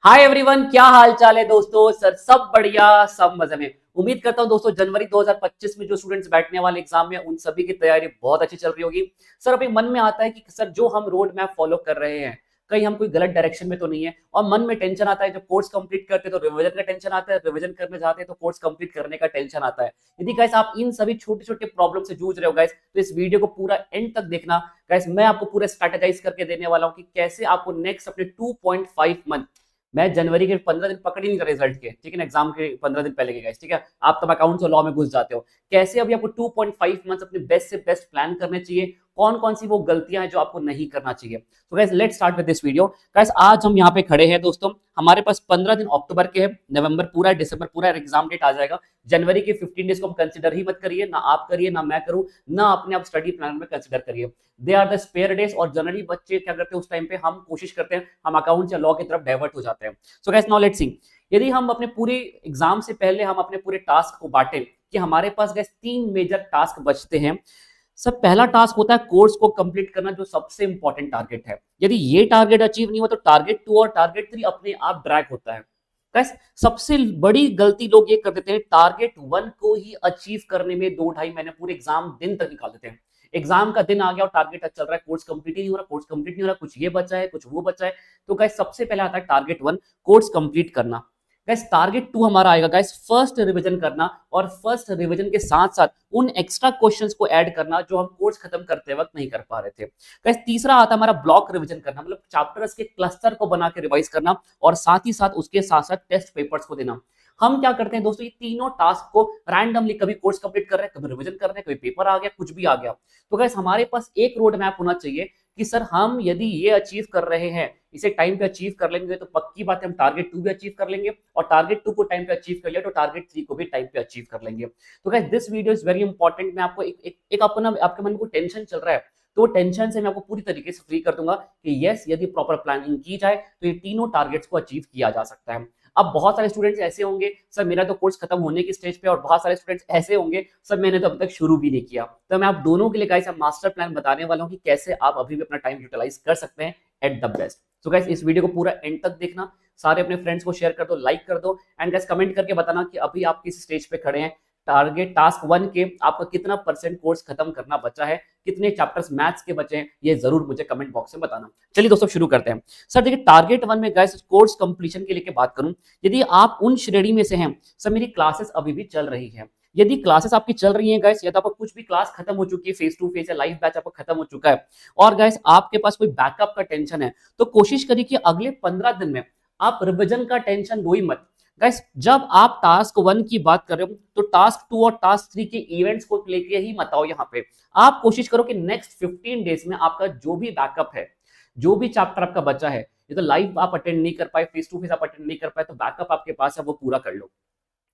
Hi everyone, क्या हाल चाल है दोस्तों। सर सब बढ़िया, सब मजे में। उम्मीद करता हूं दोस्तों जनवरी 2025 में जो स्टूडेंट्स बैठने वाले एग्जाम में उन सभी की तैयारी बहुत अच्छी चल रही होगी। सर अभी मन में आता है कि सर जो हम रोड मैप फॉलो कर रहे हैं कहीं हम कोई गलत डायरेक्शन में तो नहीं है। और मन में टेंशन आता है, जब कोर्स कंप्लीट करते हैं तो रिवीजन का टेंशन आता है, रिवीजन करने जाते हैं तो कोर्स कंप्लीट करने का टेंशन आता है। यदि गाइस आप इन सभी छोटे छोटे प्रॉब्लम से जूझ रहे हो गाइस, तो इस वीडियो को पूरा एंड तक देखना। गाइस मैं आपको पूरा स्ट्रेटेजाइज करके देने वाला हूं कि कैसे आपको नेक्स्ट अपने 2.5 मंथ, मैं जनवरी के 15 दिन पकड़ ही नहीं कर रिजल्ट के, ठीक है ना, एग्जाम के 15 दिन पहले के गाइस, ठीक है। आप तब अकाउंट्स और लॉ में घुस जाते हो। कैसे अभी आपको 2.5 मंथ्स अपने बेस्ट से बेस्ट प्लान करने चाहिए, कौन कौन सी वो गलतियां हैं जो आपको नहीं करना चाहिए। तो guys let's start with this video. Guys आज हम यहाँ पे खड़े हैं दोस्तों, हमारे पास 15 दिन अक्टूबर के हैं, नवंबर पूरा है, दिसंबर पूरा एग्जाम डेट आ जाएगा। जनवरी के 15 डेज को हम कंसिडर ही मत करिए, ना आप करिए ना मैं करूं, ना अपने आप स्टडी प्लान में कंसिडर करिए। They are the spare days. और जनरली बच्चे क्या करते हैं उस टाइम पे, हम कोशिश करते हैं हम अकाउंट या लॉ की तरफ डाइवर्ट हो जाते हैं। So guys now let's see, यदि हम अपने पूरे एग्जाम से पहले हम अपने पूरे टास्क को बांटे कि हमारे पास गाइस 3 मेजर टास्क बचते हैं। सब पहला टास्क होता है कोर्स को कंप्लीट करना, जो सबसे इंपॉर्टेंट टारगेट है। यदि ये टारगेट अचीव नहीं हुआ तो टारगेट 2 और टारगेट 3 अपने आप ड्रैग होता है। गाइस सबसे बड़ी गलती लोग ये कर देते हैं, टारगेट 1 को ही अचीव करने में 2-2.5 महीने पूरे एग्जाम दिन तक निकाल देते हैं। एग्जाम का दिन आ गया और टारगेट चल रहा है, कोर्स कंप्लीट ही नहीं हो रहा, कोर्स कंप्लीट नहीं हो रहा, कुछ ये बचा है कुछ वो बचा है। तो गाइस सबसे पहले आता है टारगेट 1, कोर्स कंप्लीट करना। गाइस टारगेट 2 हमारा आएगा गाइस फर्स्ट रिवीजन करना, और फर्स्ट रिवीजन के साथ साथ उन एक्स्ट्रा क्वेश्चंस को ऐड करना जो हम कोर्स खत्म करते वक्त नहीं कर पा रहे थे। गाइस तीसरा आता है हमारा ब्लॉक रिवीजन करना, मतलब चैप्टर्स के क्लस्टर को बना के रिवाइज करना, और साथ ही साथ उसके साथ साथ टेस्ट पेपर्स को देना। हम क्या करते हैं दोस्तों, ये तीनों टास्क को रैंडमली, कभी कोर्स कंप्लीट कर रहे हैं, कभी रिवीजन कर रहे हैं, कभी पेपर आ गया, कुछ भी आ गया। तो गाइस हमारे पास एक रोड मैप होना चाहिए कि सर हम यदि ये अचीव कर रहे हैं, इसे टाइम पे अचीव कर लेंगे तो पक्की बात है हम टारगेट 2 भी अचीव कर लेंगे, और टारगेट 2 को टाइम पे अचीव कर लिया तो टारगेट 3 को भी टाइम पे अचीव कर लेंगे। तो guys this video is very important. मैं आपको एक आपको ना, आपके मन में कोई टेंशन चल रहा है तो टेंशन से मैं आपको पूरी तरीके से फ्री कर दूंगा कि यस, यदि प्रॉपर प्लानिंग की जाए तो ये तीनों टारगेट्स को अचीव किया जा सकता है। अब बहुत सारे स्टूडेंट्स ऐसे होंगे सर मेरा तो कोर्स खत्म होने की स्टेज पे, और बहुत सारे स्टूडेंट्स ऐसे होंगे सर मैंने तो अब तक शुरू भी नहीं किया। तो मैं आप दोनों के लिए गाइस मास्टर प्लान बताने वाला हूं कि कैसे आप अभी भी अपना टाइम यूटिलाइज कर सकते हैं at the best. So guys इस वीडियो को पूरा एंड तक देखना, सारे अपने फ्रेंड्स को शेयर कर दो, लाइक कर दो, एंड गाइस कमेंट करके बताना कि अभी आप किस स्टेज पे खड़े हैं। टारगेट टास्क 1 के आपका कितना परसेंट कोर्स खत्म करना बचा है, कितने चैप्टर्स मैथ्स के बचे हैं, ये जरूर मुझे कमेंट बॉक्स में बताना। चलिए दोस्तों शुरू करते हैं। सर देखिए टारगेट 1 में गाइस कोर्स कंप्लीशन के लेके बात करूं, यदि आप उन श्रेणी में से हैं सर मेरी क्लासेस अभी भी चल रही है, यदि क्लासेस आपकी चल रही हैं गाइस, या तो आपका कुछ भी क्लास खत्म हो चुकी है, फेस टू फेस या लाइव बैच आपका खत्म हो चुका है, और गाइस आपके पास कोई बैकअप का टेंशन है, तो कोशिश करिए कि अगले 15 दिन में आप रिवीजन का टेंशन लो ही मत। गाइस जब आप टास्क 1 की बात कर रहे हो तो टास्क 2 और टास्क 3 के इवेंट्स को लेके ही मत आओ। यहाँ पे आप कोशिश करो कि नेक्स्ट 15 डेज में आपका जो भी बैकअप है, जो भी चैप्टर आपका बचा है, ये तो लाइव आप अटेंड नहीं कर पाए, फेस टू फेस आप अटेंड नहीं कर पाए, तो बैकअप आपके पास है वो पूरा कर लो।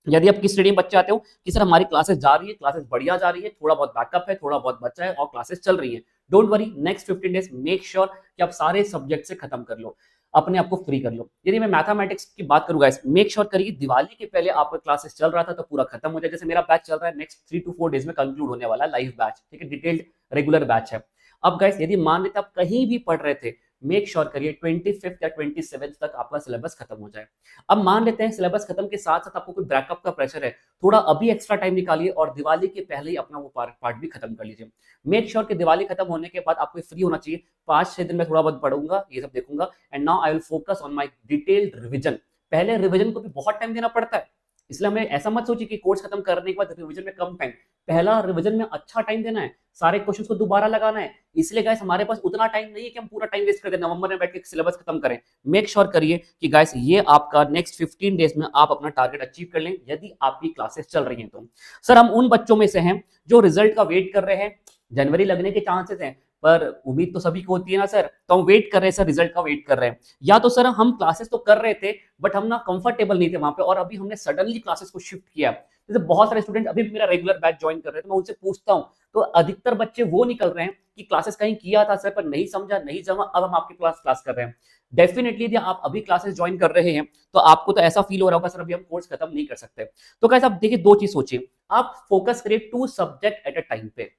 यदि आप किस श्रेणी में बच्चे आते हो कि सर हमारी क्लासेस जा रही है, क्लासेस बढ़िया जा रही है, थोड़ा बहुत बैकअप है, थोड़ा बहुत बच्चा है और क्लासेस चल रही है, don't worry, next 15 days make sure कि आप सारे सब्जेक्ट से खत्म कर लो, अपने आप को फ्री कर लो। यदि मैं मैथमेटिक्स की बात करूंगा, मेक श्योर करिए दिवाली के पहले आपका क्लासेस चल रहा था तो पूरा खत्म हो जाए। जैसे मेरा बैच चल रहा है, नेक्स्ट 3 to 4 डेज में कंक्लूड होने वाला है लाइव बैच, ठीक है, डिटेल्ड रेगुलर बैच है। अब गाइस यदि मान लेते आप कहीं भी पढ़ रहे थे, मेक श्योर करिए 25 या 27 तक आपका सिलेबस खत्म हो जाए। अब मान लेते हैं सिलेबस खत्म के साथ साथ आपको कोई बैकअप का प्रेशर है, थोड़ा अभी एक्स्ट्रा टाइम निकालिए और दिवाली के पहले ही अपना वो पार्ट भी खत्म कर लीजिए। मेक श्योर कि दिवाली खत्म होने के बाद आपको फ्री होना चाहिए। 5-6 दिन में थोड़ा बहुत पढ़ूंगा, ये सब देखूंगा, and now I will focus on my detailed revision. पहले रिवीजन को भी बहुत टाइम देना पड़ता है, इसलिए हमें ऐसा मत सोचिए कि कोर्स खत्म करने के बाद रिवीजन में कम टाइम। पहला रिवीजन में अच्छा टाइम देना है, सारे क्वेश्चंस को दोबारा लगाना है। इसलिए गाइस हमारे पास उतना टाइम नहीं है कि हम पूरा टाइम वेस्ट कर दें, नवंबर में बैठ के सिलेबस खत्म करें। मेक श्योर करिए कि गाइस ये आपका नेक्स्ट 15 डेज में आप अपना टारगेट अचीव कर लें, यदि आपकी क्लासेस चल रही हैं तो। सर हम उन बच्चों में से हैं जो रिजल्ट का वेट कर रहे हैं, जनवरी लगने के चांसेस हैं, पर उम्मीद तो सभी को होती है ना सर, तो हम वेट कर रहे हैं सर, रिजल्ट का वेट कर रहे हैं। या तो सर हम क्लासेस तो कर रहे थे बट हम ना कंफर्टेबल नहीं थे वहां पे, और अभी हमने सडनली क्लासेस को शिफ्ट किया। जैसे बहुत सारे स्टूडेंट अभी मेरा रेगुलर बैच ज्वाइन कर रहे थे, मैं उनसे पूछता हूँ तो अधिकतर बच्चे वो निकल रहे हैं कि क्लासेस कहीं किया था सर पर नहीं समझा, नहीं जमा, अब हम आपके क्लास कर रहे हैं। डेफिनेटली यदि आप अभी क्लासेस ज्वाइन कर रहे हैं तो आपको तो ऐसा फील हो रहा होगा सर अभी हम कोर्स खत्म नहीं कर सकते। तो कैसे आप देखिए, दो चीज सोचिए, आप फोकस करिए 2 सब्जेक्ट एट अ टाइम पे।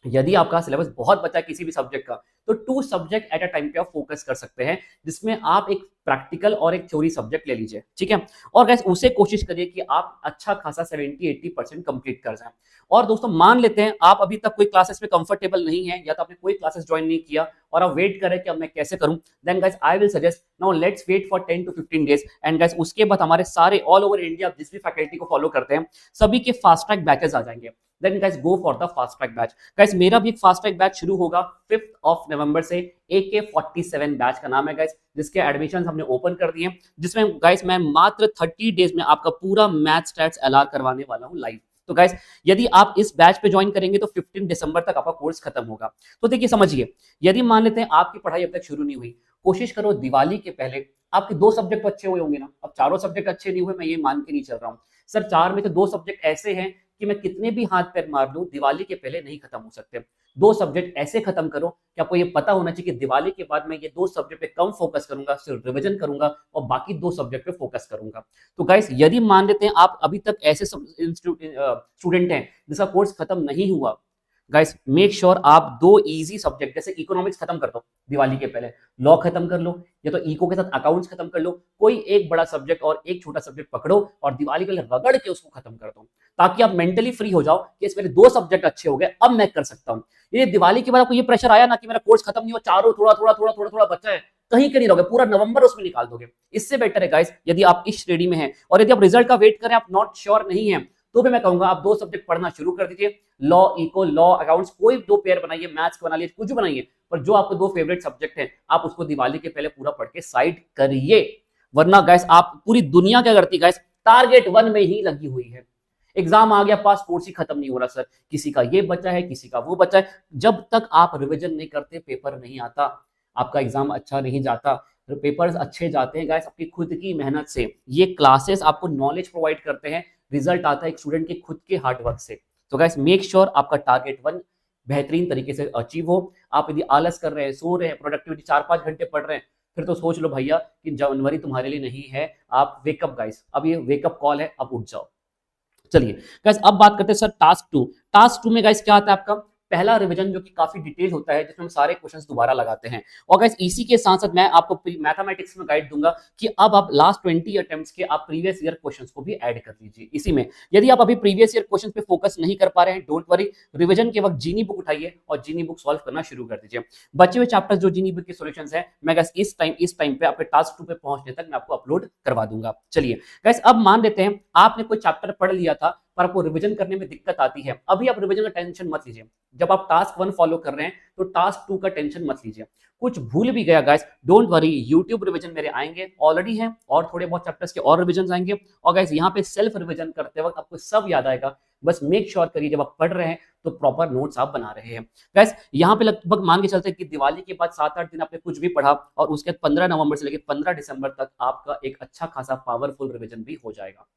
यदि आपका सिलेबस बहुत बचा है किसी भी सब्जेक्ट का, तो 2 सब्जेक्ट एट अ टाइम पे आप फोकस कर सकते हैं, जिसमें आप एक प्रैक्टिकल और एक थ्योरी सब्जेक्ट ले लीजिए, ठीक है? और गाइस उसे कोशिश करिए कि आप अच्छा खासा 70-80% कंप्लीट कर जाएं। और दोस्तों मान लेते हैं आप अभी तक कोई क्लासेस में कंफर्टेबल नहीं है, या तो आपने कोई क्लासेस ज्वाइन नहीं किया और आप वेट कर रहे हैं कि अब मैं कैसे करूं, then guys I will suggest now let's wait for 10 to 15 days, and guys उसके बाद हमारे सारे ऑल ओवर इंडिया जिस भी फैकल्टी को फॉलो करते हैं, सभी के फास्ट ट्रैक बैचेस आ जाएंगे। Then guys go for the fast track batch. Guys मेरा भी एक फास्ट ट्रैक बैच शुरू होगा 5th ऑफ नवंबर से, AK47 बैच का नाम है गाइस, जिसके एडमिशन हमने ओपन कर दिए, जिसमें गाइस मैं मात्र 30 डेज में आपका पूरा मैथ स्टैट्स एलआर करवाने वाला हूं लाइव। तो गाइस यदि आप इस बैच पे ज्वाइन करेंगे तो 15 दिसंबर तक आपका कोर्स खत्म होगा। तो देखिए समझिए, यदि मान लेते हैं आपकी पढ़ाई अब तक शुरू नहीं हुई, कोशिश करो दिवाली के पहले आपके 2 सब्जेक्ट तो अच्छे हुए होंगे ना। अब चारों सब्जेक्ट अच्छे नहीं हुए मैं ये मान के नहीं चल रहा हूं सर, 4 में से 2 सब्जेक्ट ऐसे हैं कि मैं कितने भी हाथ पैर मार लूं दिवाली के पहले नहीं खत्म हो सकते। 2 सब्जेक्ट ऐसे खत्म करो कि आपको ये पता होना चाहिए कि दिवाली के बाद मैं ये 2 सब्जेक्ट पे कम फोकस करूंगा, सिर्फ रिवीजन करूंगा और बाकी 2 सब्जेक्ट पे फोकस करूंगा। तो गाइस यदि मान लेते हैं आप अभी तक ऐसे स्टूडेंट हैं जिसका कोर्स खत्म नहीं हुआ, गाइस मेक श्योर आप 2 इजी सब्जेक्ट जैसे इकोनॉमिक्स खत्म कर दो दिवाली के पहले, लॉ खत्म कर लो, या तो इको के साथ अकाउंट्स खत्म कर लो, कोई एक बड़ा सब्जेक्ट और एक छोटा सब्जेक्ट पकड़ो और दिवाली के लिए रगड़ के उसको खत्म कर दो, ताकि आप मेंटली फ्री हो जाओ कि इस मेरे 2 सब्जेक्ट अच्छे हो गए, अब मैं कर सकता हूं। ये दिवाली के बाद आपको ये प्रेशर आया ना कि मेरा कोर्स खत्म नहीं हुआ, चारों थोड़ा थोड़ा थोड़ा थोड़ा थोड़ा बचा है, कहीं के नहीं रहोगे, पूरा नवंबर उसमें निकाल दोगे। इससे बेटर है गाइस यदि आप इस श्रेणी में हैं और यदि आप रिजल्ट का वेट करें, आप नॉट श्योर नहीं है, तो भी मैं कहूंगा आप 2 सब्जेक्ट पढ़ना शुरू कर दीजिए, लॉ इको लॉ अकाउंट्स, कोई 2 पेयर बनाइए, मैथ्स बना लीजिए, कुछ बनाइए, पर जो आपको 2 फेवरेट सब्जेक्ट हैं आप उसको दिवाली के पहले पूरा पढ़ के साइड करिए। वरना गाइस आप पूरी दुनिया क्या करती गाइस, टारगेट 1 में ही लगी हुई है। एग्जाम आ गया पास, कोर्स ही खत्म नहीं हो रहा सर, किसी का ये बचा है किसी का वो बचा है। जब तक आप रिवीजन नहीं करते पेपर नहीं आता, आपका एग्जाम अच्छा नहीं जाता। पेपर्स अच्छे जाते हैं गाइस आपकी खुद की मेहनत से। ये क्लासेस आपको नॉलेज प्रोवाइड करते हैं, रिजल्ट आता है एक स्टूडेंट के खुद के हार्डवर्क से। तो गाइस मेक श्योर आपका टारगेट 1 बेहतरीन तरीके से अचीव हो। आप यदि आलस कर रहे हैं, सो रहे हैं, प्रोडक्टिविटी 4-5 घंटे पढ़ रहे हैं, फिर तो सोच लो भैया कि जनवरी तुम्हारे लिए नहीं है। आप वेकअप गाइस, अब ये वेकअप कॉल है, अब उठ जाओ। चलिए गाइस अब बात करते हैं सर टास्क 2। टास्क 2 में गाइस क्या आता है आपका पहला रिवीजन, जो कि काफी डिटेल होता है, जिसमें हम सारे क्वेश्चंस दोबारा लगाते हैं। और गाइस इसी के साथ साथ मैं आपको मैथमेटिक्स में गाइड दूंगा कि अब आप लास्ट 20 अटेम्प्ट्स के आप प्रीवियस ईयर क्वेश्चंस को भी ऐड कर लीजिए इसी में। यदि आप अभी प्रीवियस ईयर क्वेश्चंस पे फोकस नहीं कर पा रहे हैं, डोंट वरी, रिवीजन के वक्त जीनी बुक उठाइए और जीनी बुक सॉल्व करना शुरू कर दीजिए। बचे हुए चैप्टर्स जो जीनी बुक के सॉल्यूशंस हैं, मैं गाइस इस टाइम पे आपके टास्क 2 पे पहुंचने तक मैं आपको अपलोड करवा दूंगा। चलिए गाइस अब मान लेते हैं आपने कोई चैप्टर पढ़ लिया था पर आपको रिवीजन करने में दिक्कत आती है। अभी आप रिवीजन का टेंशन मत लीजिए, जब आप टास्क 1 फॉलो कर रहे हैं तो टास्क 2 का टेंशन मत लीजिए। कुछ भूल भी गया guys, don't worry, YouTube revision मेरे आएंगे, ऑलरेडी हैं, और थोड़े बहुत चैप्टर्स के और रिवीजन आएंगे। और गाइस यहाँ पे सेल्फ रिवीजन करते वक्त आपको सब याद आएगा, बस मेक श्योर करिए जब आप पढ़ रहे हैं तो प्रॉपर नोट्स आप बना रहे हैं। गाइस यहाँ पे लगभग मान के चलते हैं कि दिवाली के बाद 7-8 दिन आपने कुछ भी पढ़ा और उसके 15 नवंबर से लेकर 15 दिसंबर तक आपका एक अच्छा खासा पावरफुल रिवीजन भी हो जाएगा।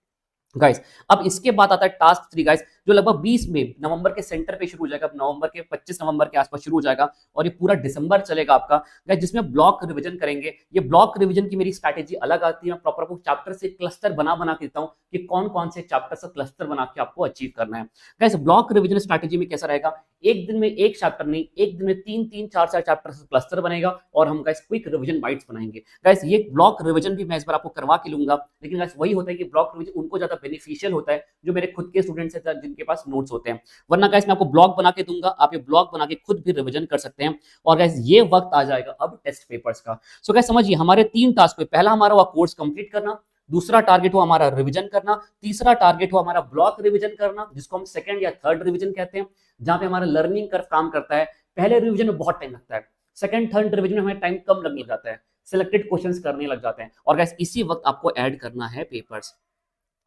गाइस अब इसके बाद आता है टास्क 3 गाइस, जो लगभग 20 में नवंबर के सेंटर पे शुरू हो जाएगा, नवंबर के 25 नवंबर के आसपास शुरू हो जाएगा और ये पूरा दिसंबर चलेगा आपका गाइस, जिसमें ब्लॉक रिवीजन करेंगे। ये ब्लॉक रिवीजन की मेरी स्ट्रैटेजी अलग आती है, मैं प्रॉपर आपको चैप्टर से क्लस्टर बना के देता हूं कि कौन कौन से चैप्टर से क्लस्टर बना के आपको अचीव करना है। गाइस ब्लॉक रिवीजन स्ट्रैटेजी में कैसा रहेगा, एक दिन में एक चैप्टर नहीं, एक दिन में 3-3 4-4 चैप्टर से क्लस्टर बनेगा और हम गाइस क्विक रिवीजन बाइट्स बनाएंगे। गाइस ये ब्लॉक रिवीजन भी मैं इस बार आपको करवा के लूंगा, लेकिन गाइस वही होता है कि ब्लॉक रिवीजन उनको ज्यादा बेनिफिशियल होता है जो मेरे खुद के स्टूडेंट्स हैं जिनके पास नोट्स होते हैं। वरना गाइस मैं आपको ब्लॉग बना के दूंगा, आप ये ब्लॉग बना के खुद भी रिवीजन कर सकते हैं। और गाइस ये वक्त आ जाएगा अब टेस्ट पेपर्स का। सो गाइस समझिए हमारे 3 टास्क, पहला हमारा हुआ कोर्स कंप्लीट करना, दूसरा टारगेट हुआ हमारा रिवीजन करना, तीसरा टारगेट हुआ हमारा ब्लॉक रिवीजन करना, जिसको हम सेकंड या थर्ड रिवीजन कहते हैं, जहां पे हमारा लर्निंग कर्व काम करता है। पहले रिवीजन में बहुत टाइम लगता है, सेकंड थर्ड रिवीजन में हमें टाइम कम लगने लग जाता है, सिलेक्टेड क्वेश्चंस करने लग जाते हैं। और गाइस इसी वक्त आपको ऐड करना है पेपर्स।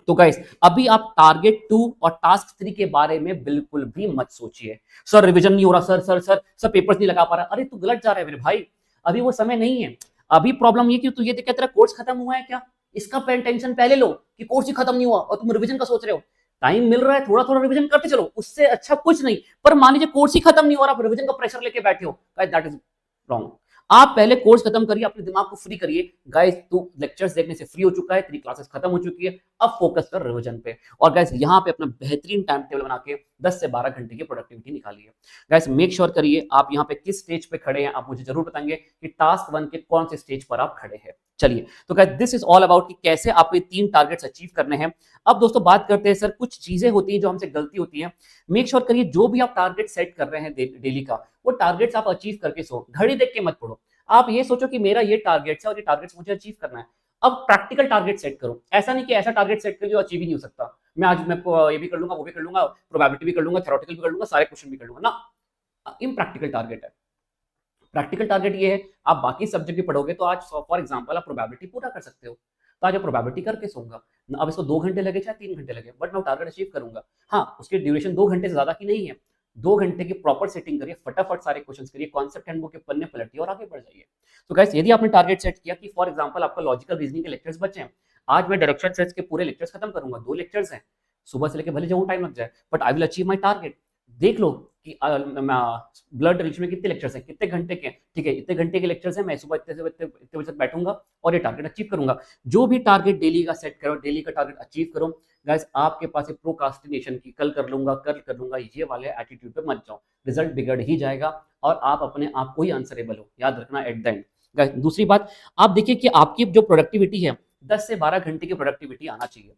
तो गाइस अभी आप टारगेट 2 और टास्क 3 के बारे में बिल्कुल भी मत सोचिए। सर रिवीजन नहीं हो रहा, सर पेपर्स नहीं लगा पा रहा। अरे तू गलत जा रहा है मेरे भाई, अभी वो समय नहीं है। अभी प्रॉब्लम ये कि तू ये देख तेरा कोर्स खत्म हुआ है क्या, इसका टेंशन पहले लो कि कोर्स ही खत्म नहीं हुआ और तुम रिवीजन का सोच रहे हो। टाइम मिल रहा है, थोड़ा थोड़ा रिवीजन करते चलो, उससे अच्छा कुछ नहीं। पर मान लीजिए कोर्स ही खत्म नहीं हो रहा, आप रिवीजन का प्रेशर लेके बैठे हो, गाइस दैट इज रॉन्ग। आप पहले कोर्स खत्म करिए, अपने दिमाग को फ्री करिए। गाइस तू लेक्चर्स देखने से फ्री हो चुका है, तेरी क्लासेस खत्म हो चुकी है, अब फोकस कर रिवीजन पे। और गाइस यहाँ पे अपना बेहतरीन टाइम टेबल बना के 10 से 12 घंटे की प्रोडक्टिविटी निकालिए। गाइस मेक श्योर करिए आप यहाँ पे किस स्टेज पे खड़े हैं, आप मुझे जरूर बताएंगे कि टास्क 1 के कौन से स्टेज पर आप खड़े हैं। चलिए तो guys this is all about कि कैसे आपको ये 3 टारगेट्स अचीव करने हैं। अब दोस्तों बात करते हैं सर कुछ चीजें होती हैं जो हमसे गलती होती है। मेक श्योर करिए जो भी आप टारगेट सेट कर रहे हैं डेली का, वो टारगेट्स आप अचीव करके सो, घड़ी देख के मत पढ़ो। आप ये सोचो कि मेरा ये टारगेट्स है और ये टारगेट्स मुझे अचीव करना है। अब प्रैक्टिकल टारगेट सेट करो, ऐसा नहीं कि ऐसा टारगेट सेट करो जो अचीव ही नहीं हो सकता। मैं ये भी कर लूंगा, वो भी कर लूंगा, प्रोबेबिलिटी भी कर लूंगा, थ्योरेटिकल भी कर लूंगा, सारे क्वेश्चन भी कर लूंगा ना। इम्प्रैक्टिकल टारगेट है। प्रैक्टिकल टारगेट ये है, आप बाकी सब्जेक्ट भी पढ़ोगे तो आज फॉर एग्जांपल आप प्रोबेबिलिटी पूरा कर सकते हो, तो आज प्रोबेबिलिटी करके सोऊंगा। अब इसको 2 घंटे लगे चाहे 3 घंटे लगे, बट मैं टारगेट अचीव करूंगा। हाँ, उसकी ड्यूरेशन 2 घंटे से ज्यादा की नहीं है। 2 घंटे की प्रॉपर सेटिंग करिए, फटाफट सारे क्वेश्चंस करिए, कॉन्सेप्ट हैंडबुक के पन्ने पलटिए और आगे बढ़ जाइए। तो गाइस यदि आपने टारगेट सेट किया कि फॉर एग्जांपल आपका लॉजिकल रीजनिंग के लेक्चर्स बचे हैं, आज मैं डायरेक्शन सेट्स के पूरे लेक्चर्स खत्म करूंगा। 2 लेक्चर्स हैं, सुबह से लेके भले जो टाइम लग जाए, but I will achieve my target. देख लो कि ब्लड रिलेशन में कितने लेक्चर्स हैं, कितने घंटे के, ठीक है, इतने घंटे के लेक्चर्स हैं, मैं सुबह इतने से इतने बजे तक बैठूंगा और ये टारगेट अचीव करूंगा। जो भी टारगेट डेली का सेट करो, डेली का टारगेट अचीव करो। गाइस आपके पास एक प्रोकास्टिनेशन की कल कर लूंगा ये वाले एटीट्यूड पे मत जाओ, रिजल्ट बिगड़ ही जाएगा और आप अपने आप को ही आंसरेबल हो, याद रखना एट द एंड। गाइस दूसरी बात, आप देखिए कि आपकी जो प्रोडक्टिविटी है 10 से 12 घंटे की प्रोडक्टिविटी आना चाहिए।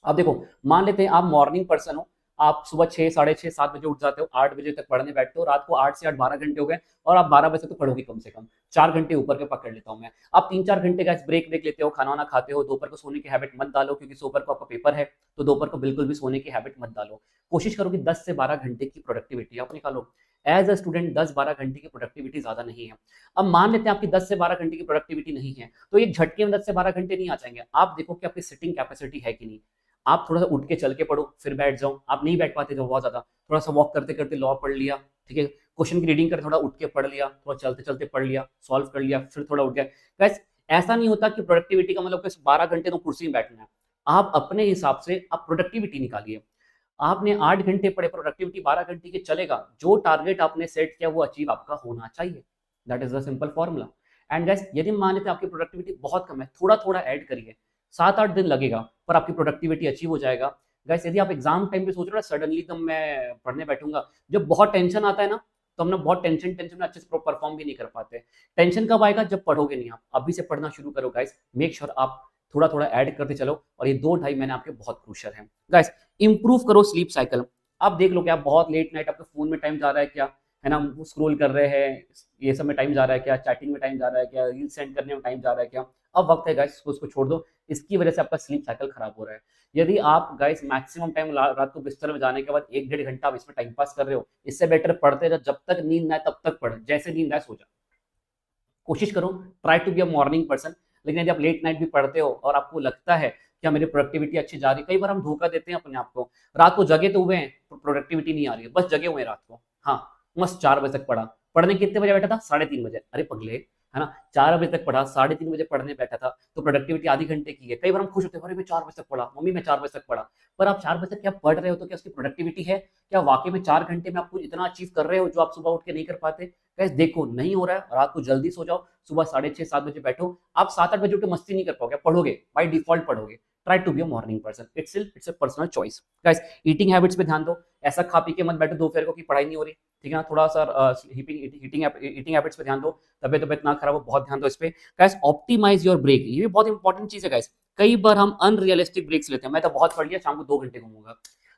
अब देखो मान लेते हैं आप मॉर्निंग पर्सन हो, आप सुबह 6, साढ़े 6, 7 बजे उठ जाते हो, 8 बजे तक पढ़ने बैठते हो, रात को 8 से 8 12 घंटे हो गए और आप 12 बजे तक तो पढ़ोगे कम से कम, 4 घंटे ऊपर के पकड़ लेता हूं मैं। आप 3-4 घंटे का ब्रेक लेते हो, खाना वाना खाते हो, दोपहर को सोने की हैबिट मत डालो क्योंकि दोपहर को आपका पेपर है, तो दोपहर को बिल्कुल भी सोने की हैबिट मत डालो। कोशिश करो कि 10 से 12 घंटे की प्रोडक्टिविटी आप निकालो। एज अ स्टूडेंट 10-12 घंटे की प्रोडक्टिविटी ज्यादा नहीं है। अब मान लेते हैं आपकी 10 से 12 घंटे की प्रोडक्टिविटी नहीं है, तो एक झटके में 10 से 12 घंटे नहीं आ जाएंगे। आप देखो कि आपकी सिटिंग कैपेसिटी है कि नहीं। आप थोड़ा सा उठ के चल के पढ़ो फिर बैठ जाओ, आप नहीं बैठ पाते जो बहुत ज्यादा, थोड़ा सा वॉक करते करते लॉ पढ़ लिया, ठीक है, क्वेश्चन की रीडिंग कर थोड़ा उठ के पढ़ लिया, थोड़ा चलते चलते पढ़ लिया, सॉल्व कर लिया, फिर थोड़ा उठ गया। गाइस ऐसा नहीं होता कि प्रोडक्टिविटी का मतलब 12 घंटे तो कुर्सी में बैठना है। आप अपने हिसाब से आप प्रोडक्टिविटी निकालिए। आपने 8 घंटे पढ़े, प्रोडक्टिविटी 12 घंटे की चलेगा, जो टारगेट आपने सेट किया वो अचीव आपका होना चाहिए। That is the simple formula. And guys यदि मान लेते आपकी प्रोडक्टिविटी बहुत कम है, थोड़ा थोड़ा ऐड करिए, 7-8 दिन लगेगा पर आपकी प्रोडक्टिविटी अचीव हो जाएगा। गाइस यदि आप एग्जाम टाइम पे सोच रहे हो सडनली तो मैं पढ़ने बैठूंगा, जब बहुत टेंशन आता है ना, तो हम ना बहुत टेंशन में अच्छे से परफॉर्म भी नहीं कर पाते। टेंशन कब आएगा, जब पढ़ोगे नहीं। आप अभी से पढ़ना शुरू करो गाइस, मेक श्योर आप थोड़ा थोड़ा ऐड करते चलो, और ये 2-2.5 महीने आपके बहुत क्रूशियल हैं। गाइस इंप्रूव करो स्लीप साइकिल। आप देख लो कि आप बहुत लेट नाइट आपके फोन में टाइम जा रहा है क्या, है ना, स्क्रोल कर रहे हैं, ये सब में टाइम जा रहा है क्या, चैटिंग में टाइम जा रहा है क्या, रील सेंड करने में टाइम जा रहा है क्या। अब वक्त है गाइस उसको छोड़ दो, इसकी वजह से आपका स्लीप साइकिल खराब हो रहा है। यदि आप गाइस मैक्सिमम टाइम रात को बिस्तर में जाने के बाद 1-1.5 घंटा आप इसमें टाइम पास कर रहे हो, इससे बेटर पढ़ते रहो, जब तक नींद ना आए तब तक पढ़, जैसे नींद आए सो जा। कोशिश करो, try to be a morning person. लेकिन यदि आप लेट नाइट भी पढ़ते हो और आपको लगता है कि मेरी प्रोडक्टिविटी अच्छी जा रही है, कई बार हम धोखा देते हैं अपने आप को, रात को जगे तो हुए हैं, प्रोडक्टिविटी नहीं आ रही है, बस जगे हुए हैं रात को, हाँ मस्त 4 बजे तक पढ़ा। पढ़ने कितने बजे बैठा था, 3:30 बजे, अरे पगले, है ना, 4 बजे तक पढ़ा, 3:30 बजे पढ़ने बैठा था, तो प्रोडक्टिविटी आधी घंटे की है। कई बार हम खुश होते हैं, अरे मैं 4 बजे तक पढ़ा, मम्मी मैं 4 बजे तक पढ़ा, पर आप 4 बजे तक क्या पढ़ रहे हो, तो क्या उसकी प्रोडक्टिविटी है, क्या वाकई में 4 घंटे में आप कुछ इतना अचीव कर रहे हो जो आप सुबह उठ के नहीं कर पाते। गाइस देखो नहीं हो रहा है, रात को जल्दी सो जाओ, सुबह 6:30-7 बजे बैठो। आप 7-8 बजे उठ के मस्ती नहीं कर पाओगे, पढ़ोगे बाय डिफॉल्ट पढ़ोगे। Try to be a morning person, it's a personal choice. Guys eating habits पे ध्यान दो, ऐसा खा पी के मत बैठो दोपहर को कि पढ़ाई नहीं हो रही, ठीक है ना, थोड़ा सा ईटिंग हैबिट्स पे ध्यान दो, तबियत ना खराब हो, बहुत ध्यान दो इस पे। गाइस ऑप्टिमाइज योर ब्रेक, ये भी बहुत इंपॉर्टेंट चीज है गाइस। कई बार हम अनरियलिस्टिक ब्रेक्स लेते हैं, मैं तो बहुत पढ़ लिया, शाम को 2 घंटे घूमूंगा।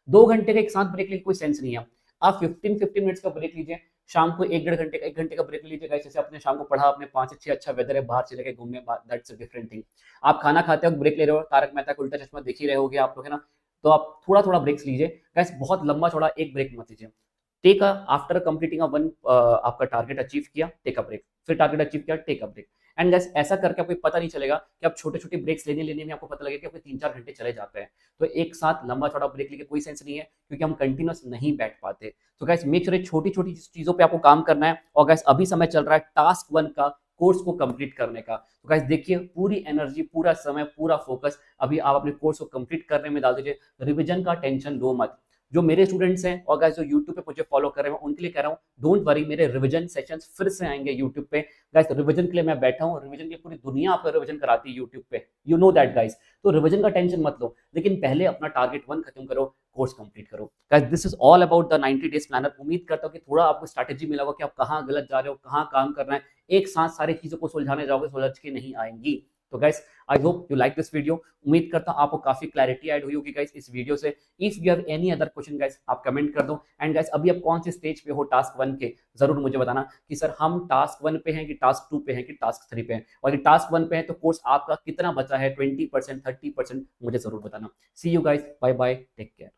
2 घंटे का एक साथ ब्रेक लेने कोई सेंस नहीं है। आप 15 मिनट्स का ब्रेक लीजिए, शाम को 1 घंटे का ब्रेक लीजिए। गाइस जैसे आपने शाम को पढ़ा, आपने 5 से 6 अच्छा वेदर है, बाहर चले गए घूमने, दैट्स अ डिफरेंट थिंग। आप खाना खाते हो ब्रेक ले रहे हो, तारक मेहता का उल्टा चश्मा देख ही रहे होगे आप लोग, है ना, तो आप थोड़ा थोड़ा ब्रेक्स लीजिए। गाइस बहुत लंबा चौड़ा एक ब्रेक मत लीजिए। Take a after completing a one, आपका टारगेट अचीव किया, टेक अ ब्रेक, फिर टारगेट अचीव किया, take a break. And guys ऐसा करके आपको पता नहीं चलेगा कि आप छोटे छोटे ब्रेक्स लेने में आपको पता लगेगा कि आपके 3-4 घंटे चले जाते हैं। तो एक साथ लंबा चौड़ा ब्रेक लेके कोई सेंस नहीं है, क्योंकि हम कंटिन्यूअस नहीं बैठ पाते। तो गाइस मेक श्योर छोटी छोटी चीजों पे आपको काम करना है। और गाइस अभी समय चल रहा है टास्क 1 का, कोर्स को कंप्लीट करने का। तो गाइस देखिए पूरी एनर्जी, पूरा समय, पूरा फोकस अभी आप अपने कोर्स को कंप्लीट करने में डाल दीजिए। रिवीजन का टेंशन लो मत। जो मेरे स्टूडेंट्स हैं और गाइस जो यूट्यूब पे मुझे फॉलो कर रहे हैं, उनके लिए कह रहा हूँ, डोंट वरी, मेरे रिवीजन सेशंस फिर से आएंगे यूट्यूब पे। गाइस रिवीजन के लिए मैं बैठा हूँ, रिवीजन की पूरी दुनिया आपका रिवीजन कराती है यूट्यूब पे, यू नो दैट गाइस। तो रिवीजन का टेंशन मत लो, लेकिन पहले अपना टारगेट 1 खत्म करो, कोर्स कंप्लीट करो। Guys this is all about the 90 days planner. उम्मीद करता हूँ कि थोड़ा आपको स्ट्रैटेजी मिला होगा कि आप कहाँ गलत जा रहे हो, कहाँ काम करना है, एक साथ सारी चीजों को सुलझाने जाओगे सुलझ के नहीं आएंगी। तो guys I hope you like this video. उम्मीद करता हूँ आपको काफी क्लैरिटी ऐड हुई होगी गाइस इस वीडियो से। If you have any other question guys आप कमेंट कर दो। एंड गाइस अभी आप कौन से स्टेज पे हो टास्क 1 के, जरूर मुझे बताना कि सर हम टास्क 1 पे हैं कि टास्क 2 पे हैं कि टास्क 3 पे हैं, और ये टास्क 1 पे है तो कोर्स आपका कितना बचा है, 20%, 30%, मुझे जरूर बताना। See you guys, bye bye, take care.